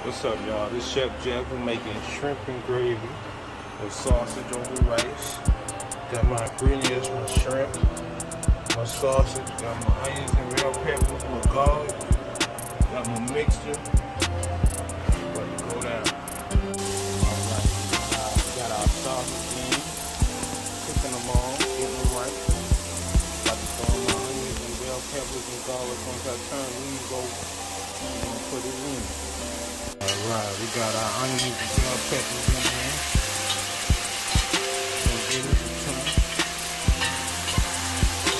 What's up, y'all? This Chef Jeff. We're making shrimp and gravy with sausage over rice. Got my ingredients, my shrimp, my sausage, got my onions and bell peppers, my garlic, got my mixture. Let it go down. Alright, got our sausage in, cooking them all, getting them right. About to throw my onions and bell peppers and garlic. Once I turn these over, I'm gonna put it in. Alright, we got our onions and bell peppers in there. Gonna give it a turn.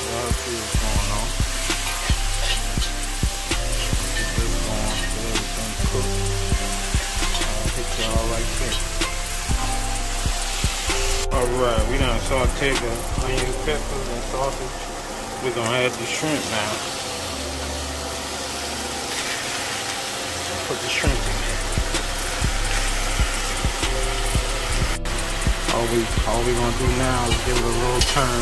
Y'all see what's going on. Get this going, get everything cooked. I'll hit y'all right there. Alright, we done sauteed the onions, peppers, and sausage. We're gonna add the shrimp now. Put the shrimp in there. All we gonna do now is give it a little turn.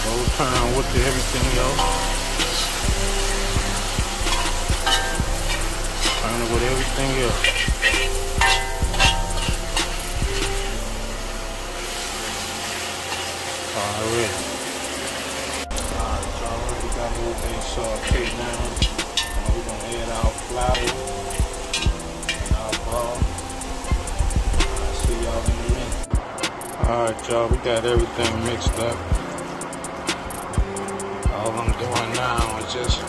Little turn with everything else. Turn it with everything else. Alright, y'all already got everything sauteed now. We're gonna add our flour and our broth. Y'all in a minute. Alright, y'all, we got everything mixed up. All I'm doing now is just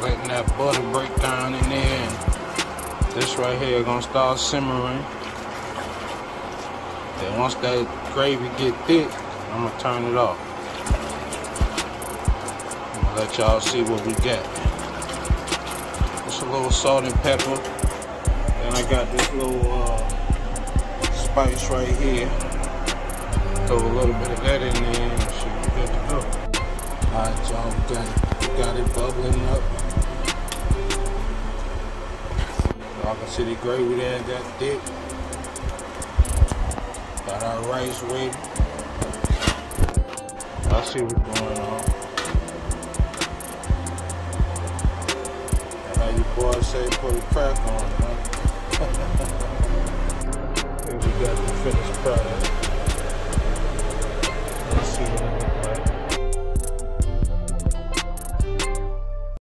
letting that butter break down in there, and this right here gonna start simmering. Then once that gravy get thick, I'm gonna turn it off. I'm gonna let y'all see what we got. Just a little salt and pepper. Then I got this little spice right here. Throw a little bit of that in there and shit, we good to go. Alright, y'all, we got it bubbling up. Y'all can see the gravy there got thick. Got our rice ready. Y'all see what's going on. And how you boys say, put a crack on it, huh? We got the finished product. Let's see what